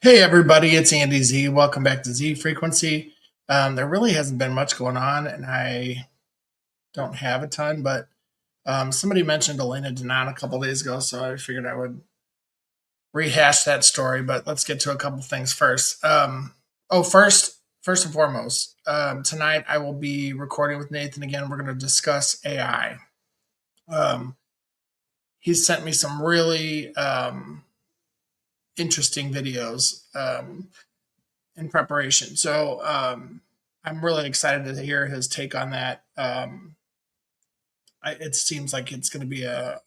Hey everybody, it's Andy Z. Welcome back to Z Frequency. There really hasn't been much going on, and I don't have a ton, but somebody mentioned Elena Danaan a couple days ago, so I figured I would rehash that story. But let's get to a couple things first. First and foremost, tonight I will be recording with Nathan again. We're going to discuss AI. Um, he sent me some really interesting videos. In preparation. So I'm really excited to hear his take on that. It seems like it's going to be a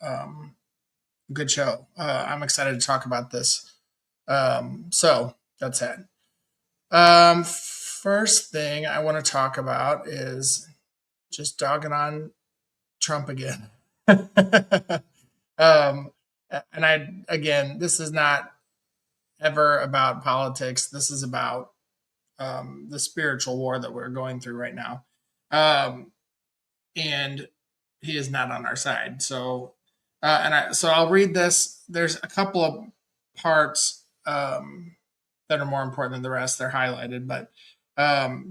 good show. I'm excited to talk about this. So that's it. First thing I want to talk about is just dogging on Trump again. um, and again, this is not ever about politics. This is about the spiritual war that we're going through right now. Um, and he is not on our side. So I'll read this. There's a couple of parts that are more important than the rest. They're highlighted, but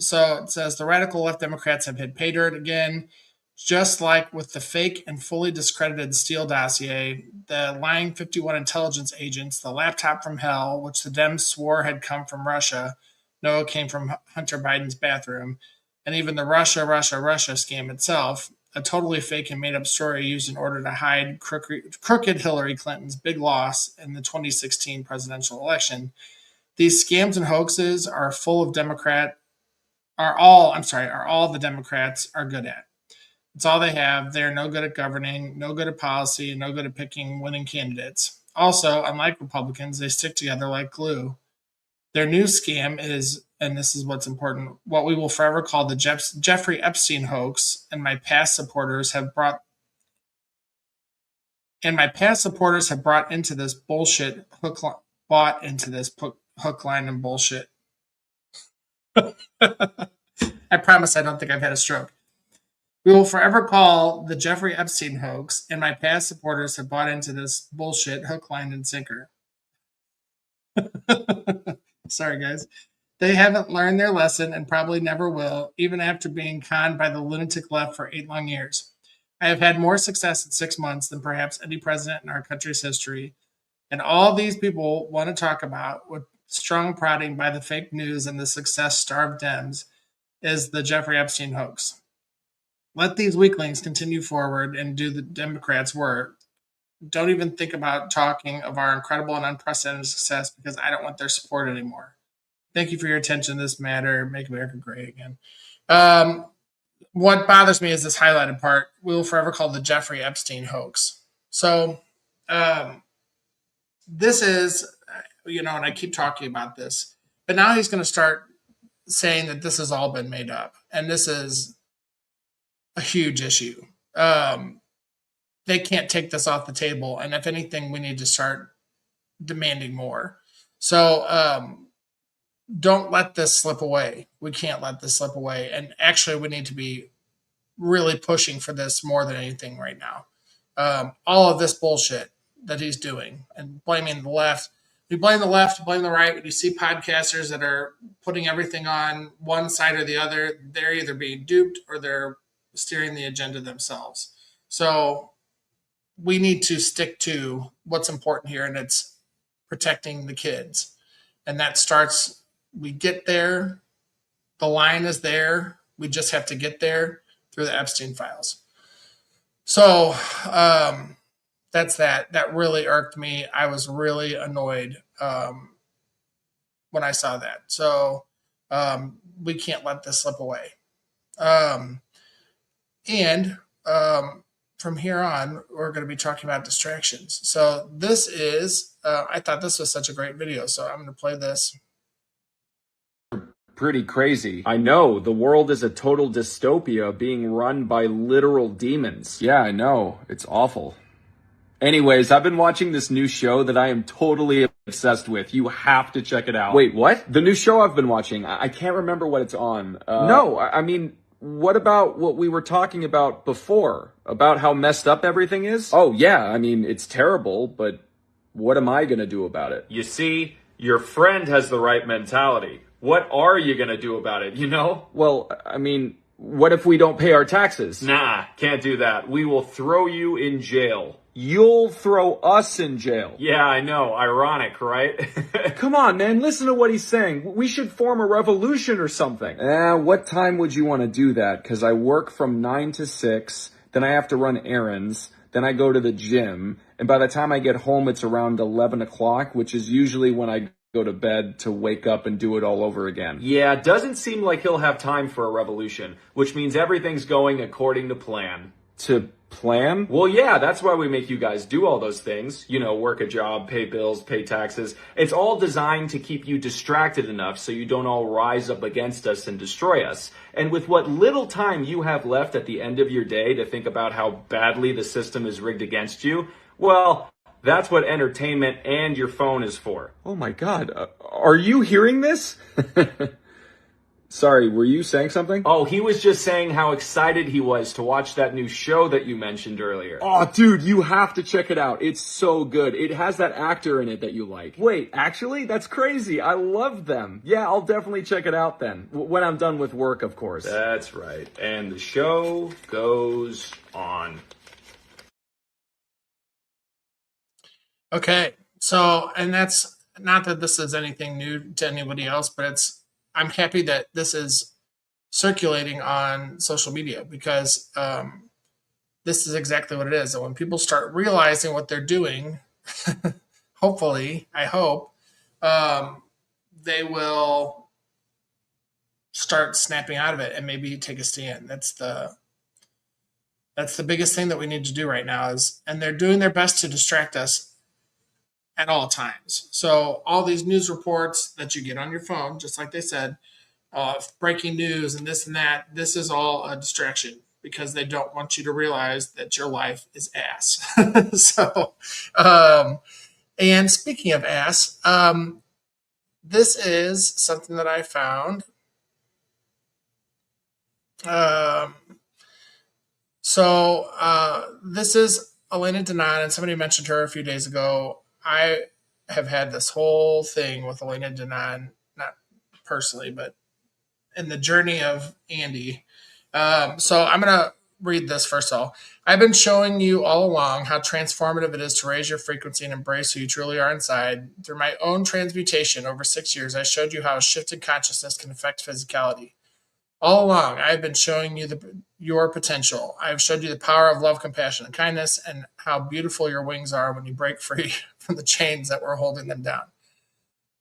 so it says the radical left Democrats have hit pay dirt again. Just like with the fake and fully discredited Steele dossier, the lying 51 intelligence agents, the laptop from hell, which the Dems swore had come from Russia, no, it came from Hunter Biden's bathroom, and even the Russia scam itself, a totally fake and made up story used in order to hide crooked Hillary Clinton's big loss in the 2016 presidential election. These scams and hoaxes are full of are all the Democrats are good at. It's all they have. They're no good at governing, no good at policy, and no good at picking winning candidates. Also, unlike Republicans, they stick together like glue. Their new scam is, and this is what's important, what we will forever call the Jeffrey Epstein hoax, and my past supporters have brought into this bullshit bought into this hook, line, and bullshit. I promise I don't think I've had a stroke. We will forever call the Jeffrey Epstein hoax, and my past supporters have bought into this bullshit hook, line, and sinker. Sorry, guys. They haven't learned their lesson and probably never will, even after being conned by the lunatic left for 8 long years. I have had more success in 6 months than perhaps any president in our country's history, and all these people want to talk about, with strong prodding by the fake news and the success-starved Dems, is the Jeffrey Epstein hoax. Let these weaklings continue forward and do the Democrats' work. Don't even think about talking of our incredible and unprecedented success because I don't want their support anymore. Thank you for your attention to this matter. Make America great again. What bothers me is this highlighted part. We will forever call the Jeffrey Epstein hoax. So this is, and I keep talking about this, but now he's going to start saying that this has all been made up. And this is a huge issue. They can't take this off the table. And if anything, we need to start demanding more. So don't let this slip away. We can't let this slip away. And actually, we need to be really pushing for this more than anything right now. All of this bullshit that he's doing and blaming the left. We blame the left, blame the right. When you see podcasters that are putting everything on one side or the other, they're either being duped or they're steering the agenda themselves. So we need to stick to what's important here, and it's protecting the kids. And that starts, we get there, the line is there, we just have to get there through the Epstein files. So that's that. That really irked me. I was really annoyed when I saw that. So we can't let this slip away. And from here on, we're going to be talking about distractions. So this is, I thought this was such a great video. So I'm going to play this. Pretty crazy. I know, the world is a total dystopia being run by literal demons. Yeah, I know. It's awful. Anyways, I've been watching this new show that I am totally obsessed with. You have to check it out. Wait, what? The new show I've been watching. I can't remember what it's on. No, I mean, what about what we were talking about before? About how messed up everything is? Oh, yeah, I mean, it's terrible, but what am I gonna do about it? You see, Your friend has the right mentality. What are you gonna do about it, you know? Well, I mean, what if we don't pay our taxes? Nah, can't do that. We will throw you in jail. You'll throw us in jail. Yeah, I know. Ironic, right? Come on, man. Listen to what he's saying. We should form a revolution or something. What time would you want to do that? Because I work from 9 to 6, then I have to run errands, then I go to the gym, and by the time I get home, it's around 11 o'clock, which is usually when I go to bed to wake up and do it all over again. Yeah, doesn't seem like he'll have time for a revolution, which means everything's going according to plan. To plan? Well, yeah, that's why we make you guys do all those things. You know, work a job, pay bills, pay taxes. It's all designed to keep you distracted enough so you don't all rise up against us and destroy us. And with what little time you have left at the end of your day to think about how badly the system is rigged against you, well, that's what entertainment and your phone is for. Oh my God, are you hearing this? Sorry, were you saying something? Oh, he was just saying how excited he was to watch that new show that you mentioned earlier. Oh, dude, you have to check it out. It's so good. It has that actor in it that you like. Wait, actually? That's crazy. I love them. Yeah, I'll definitely check it out then. When I'm done with work, of course. That's right. And the show goes on. Okay. So, and that's not that this is anything new to anybody else, but I'm happy that this is circulating on social media because this is exactly what it is. And when people start realizing what they're doing, hopefully, I hope, they will start snapping out of it and maybe take a stand. That's the biggest thing that we need to do right now and they're doing their best to distract us at all times. So all these news reports that you get on your phone, just like they said, breaking news and this and that, this is all a distraction because they don't want you to realize that your life is ass. So, and speaking of ass, this is something that I found. Um, this is Elena Danaan, and somebody mentioned her a few days ago. I have had this whole thing with Elena Danaan, not personally, but in the journey of Andy. So I'm going to read this first of all. I've been showing you all along how transformative it is to raise your frequency and embrace who you truly are inside. Through my own transmutation over 6 years, I showed you how a shifted consciousness can affect physicality. All along, I've been showing you your potential. I've showed you the power of love, compassion, and kindness, and how beautiful your wings are when you break free from the chains that were holding them down.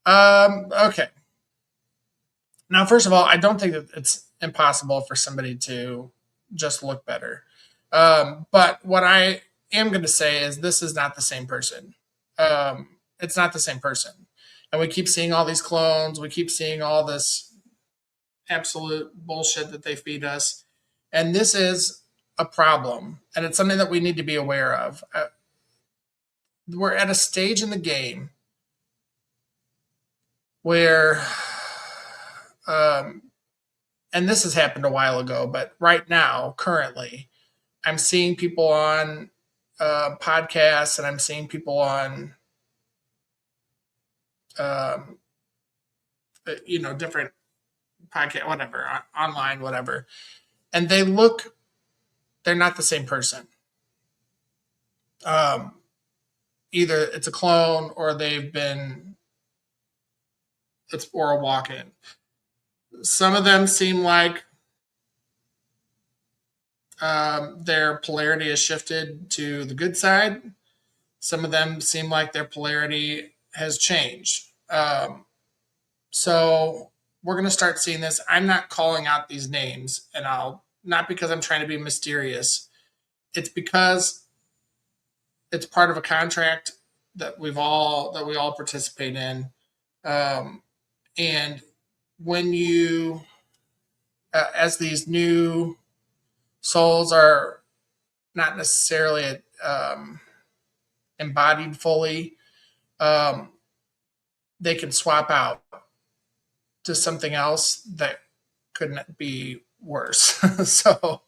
Okay. Now, first of all, I don't think that it's impossible for somebody to just look better. But what I am going to say is this is not the same person. It's not the same person. And we keep seeing all these clones. We keep seeing all this absolute bullshit that they feed us. And this is a problem. And it's something that we need to be aware of. We're at a stage in the game where, and this has happened a while ago, but right now, currently, I'm seeing people on podcasts and I'm seeing people on, different podcast, whatever, online, whatever. And they're not the same person. Either it's a clone or or a walk-in. Some of them seem like their polarity has shifted to the good side. Some of them seem like their polarity has changed. So we're going to start seeing this. I'm not calling out these names, and not because I'm trying to be mysterious. It's because it's part of a contract that we all participate in. And when you, as these new souls are not necessarily embodied fully, they can swap out to something else that couldn't be worse. So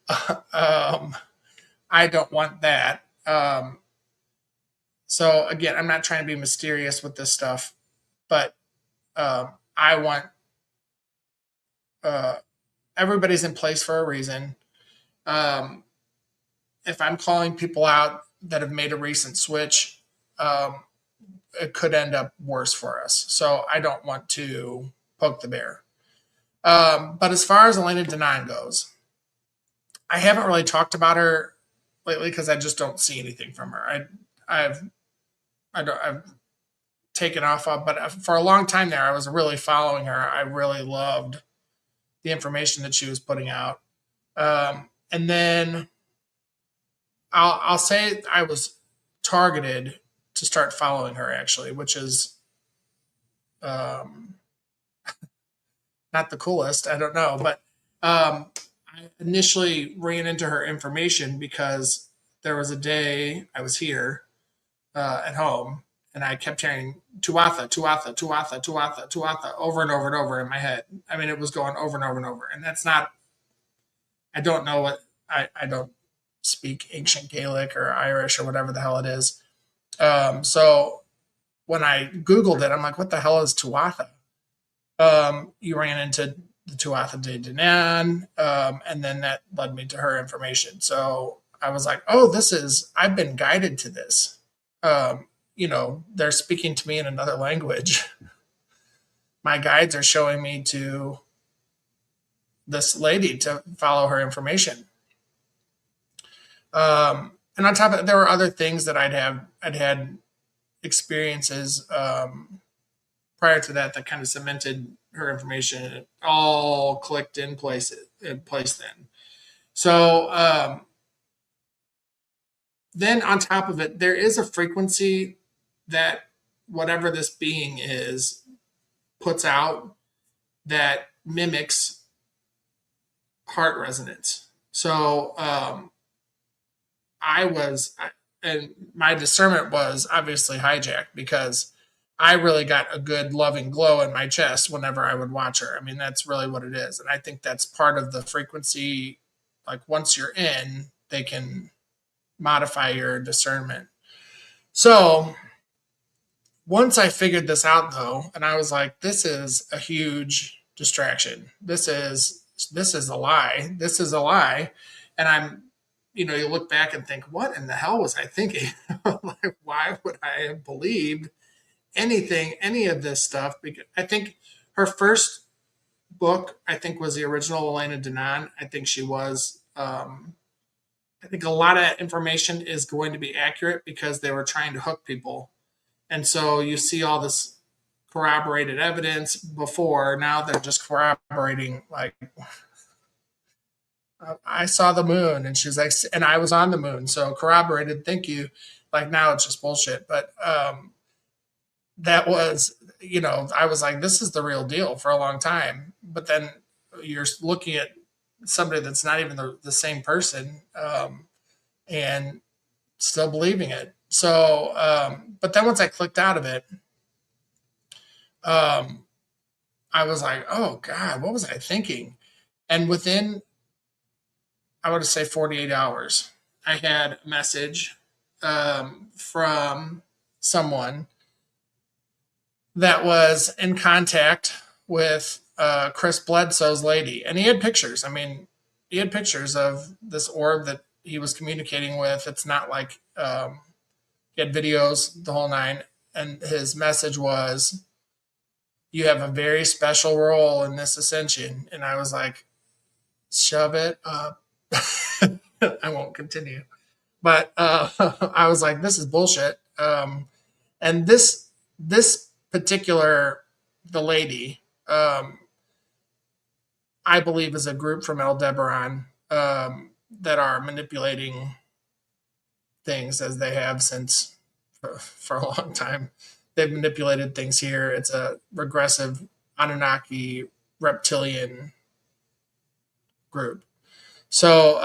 I don't want that. So again, I'm not trying to be mysterious with this stuff. but I want uh, everybody's in place for a reason. Um, if I'm calling people out that have made a recent switch, um, it could end up worse for us. So I don't want to poke the bear. But as far as Elena Danaan goes, I haven't really talked about her lately because I just don't see anything from her. I've I've taken off of, but for a long time there, I was really following her. I really loved the information that she was putting out. And then I'll say I was targeted to start following her actually, which is um, not the coolest. I don't know, but I initially ran into her information because there was a day I was here at home and I kept hearing Tuatha, Tuatha, Tuatha, Tuatha, Tuatha over and over and over in my head. I mean, it was going over and over and over. And that's not, I don't know what, I don't speak ancient Gaelic or Irish or whatever the hell it is. So when I Googled it, I'm like, what the hell is Tuatha? You ran into the Tuatha De Danaan, and then that led me to her information. So I was like, oh, I've been guided to this. They're speaking to me in another language. My guides are showing me to this lady to follow her information. And on top of it, there were other things that I'd had experiences prior to that kind of cemented her information. It all clicked in place then. So then on top of it, there is a frequency that whatever this being is puts out that mimics heart resonance. So and my discernment was obviously hijacked because I really got a good loving glow in my chest whenever I would watch her. I mean, that's really what it is. And I think that's part of the frequency. Like once you're in, they can modify your discernment. So once I figured this out though, and I was like, this is a huge distraction. This is a lie. This is a lie. And you look back and think, what in the hell was I thinking? Like, why would I have believed any of this stuff? Because I think her first book, I think, was the original Elena Danaan. I think she was. I think a lot of information is going to be accurate because they were trying to hook people, and so you see all this corroborated evidence before. Now they're just corroborating like I saw the moon, and she's like, and I was on the moon, so corroborated. Thank you. Like now it's just bullshit, but that was, I was like, this is the real deal for a long time. But then you're looking at somebody that's not even the same person, and still believing it. So, but then once I clicked out of it, um, I was like, oh God, what was I thinking? And within, I would say 48 hours, I had a message from someone that was in contact with Chris Bledsoe's lady. And he had pictures. I mean, he had pictures of this orb that he was communicating with. It's not like he had videos, the whole nine. And his message was, you have a very special role in this ascension. And I was like, shove it up. I won't continue. But I was like, this is bullshit. And this particular, the lady, I believe is a group from Aldebaran that are manipulating things as they have since for a long time. They've manipulated things here. It's a regressive Anunnaki reptilian group. So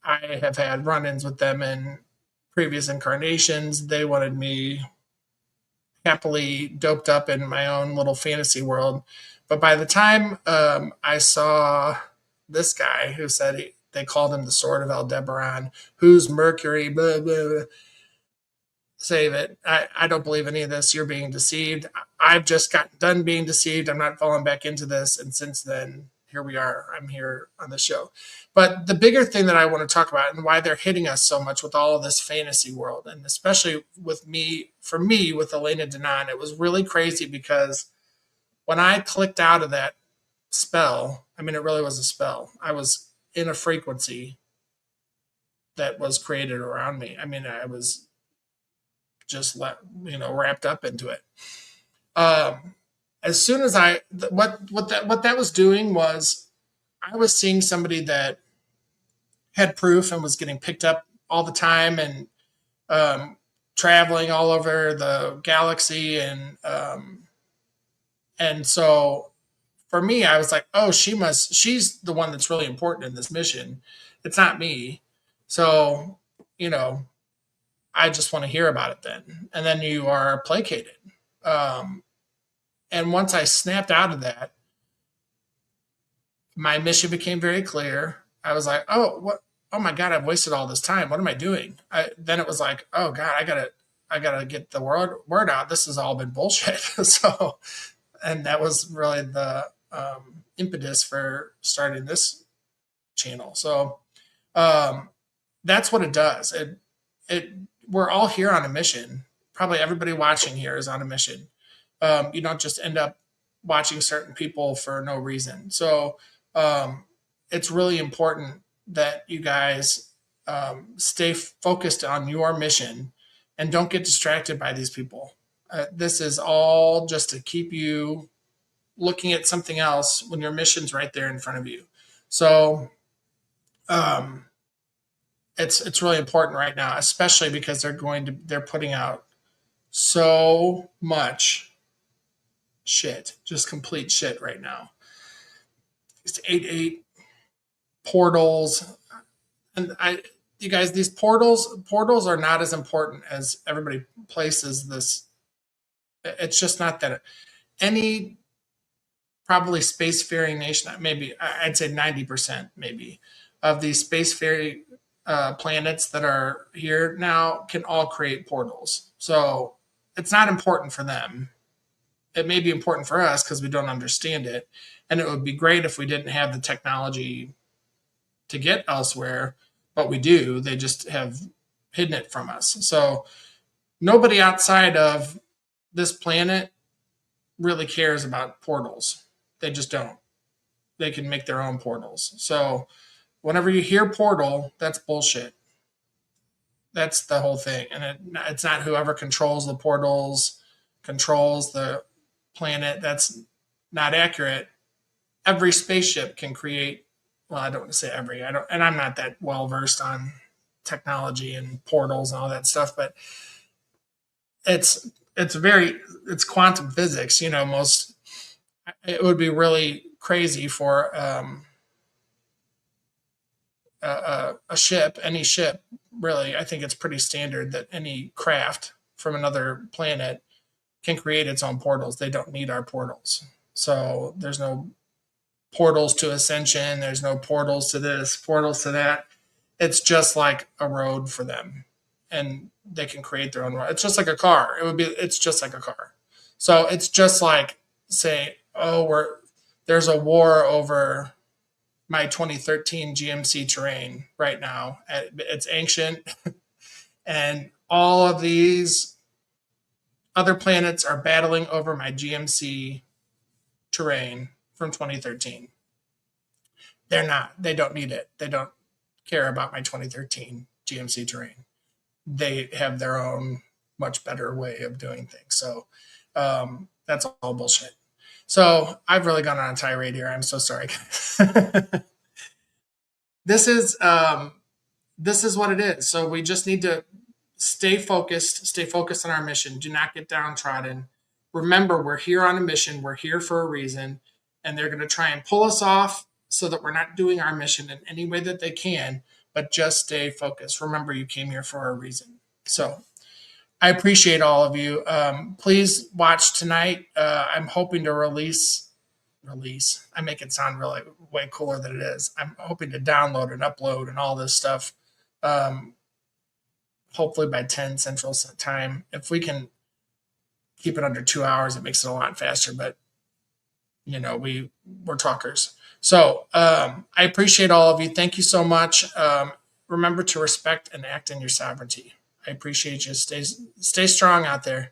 I have had run-ins with them in previous incarnations. They wanted me happily doped up in my own little fantasy world. But by the time I saw this guy who said they called him the Sword of Aldebaran, who's Mercury, blah, blah, blah. save it. I don't believe any of this. You're being deceived. I've just gotten done being deceived. I'm not falling back into this. And since then, here we are. I'm here on the show. But the bigger thing that I want to talk about and why they're hitting us so much with all of this fantasy world, and especially with me, for me, with Elena Danaan, it was really crazy because when I clicked out of that spell, I mean, it really was a spell. I was in a frequency that was created around me. I mean, I was just wrapped up into it. Um, as soon as what that was doing was I was seeing somebody that had proof and was getting picked up all the time and um, traveling all over the galaxy and so for me I was like, oh, she's the one that's really important in this mission. It's not me. So you know I just want to hear about it then. And then you are placated. Um, and once I snapped out of that, my mission became very clear. I was like, oh, what? Oh my God, I've wasted all this time. What am I doing? Then it was like, oh God, I gotta get the word out. This has all been bullshit. So, and that was really the impetus for starting this channel. So, um, that's what it does. It we're all here on a mission. Probably everybody watching here is on a mission. You don't just end up watching certain people for no reason. So um, it's really important that you guys stay focused on your mission and don't get distracted by these people. This is all just to keep you looking at something else when your mission's right there in front of you. So um, it's really important right now, especially because they're putting out so much shit, just complete shit right now. It's 8-8 portals, and you guys, these portals are not as important as everybody places this. It's just not that any probably spacefaring nation, maybe I'd say 90% maybe of these spacefaring planets that are here now can all create portals. So it's not important for them. It may be important for us because we don't understand it. And it would be great if we didn't have the technology to get elsewhere, but we do. They just have hidden it from us. So nobody outside of this planet really cares about portals. They just don't. They can make their own portals. So whenever you hear portal, that's bullshit. That's the whole thing. And it's not whoever controls the portals, controls the planet. That's not accurate. Every spaceship can create, well, I don't want to say every, I don't, and I'm not that well versed on technology and portals and all that stuff, but it's quantum physics. Most it would be really crazy for a ship, any ship, really. I think it's pretty standard that any craft from another planet can create its own portals. They don't need our portals. So there's no portals to ascension. There's no portals to this, portals to that. It's just like a road for them, and they can create their own road. It's just like a car. It's just like a car. So it's just like say, oh, there's a war over my 2013 GMC terrain right now. It's ancient, and all of these other planets are battling over my GMC terrain from 2013. They're not. They don't need it. They don't care about my 2013 GMC terrain. They have their own much better way of doing things. So that's all bullshit. So I've really gone on a tirade here. I'm so sorry. this is um, this is what it is. So we just need to stay focused on our mission. Do not get downtrodden. Remember, we're here on a mission. We're here for a reason, and they're going to try and pull us off so that we're not doing our mission in any way that they can. But just stay focused. Remember, you came here for a reason. So I appreciate all of you. Please watch tonight. I'm hoping to release. I make it sound really way cooler than it is. I'm hoping to download and upload and all this stuff hopefully by 10 Central Time. If we can keep it under 2 hours, it makes it a lot faster. But we're talkers. So I appreciate all of you. Thank you so much. Remember to respect and act in your sovereignty. I appreciate you. Stay strong out there.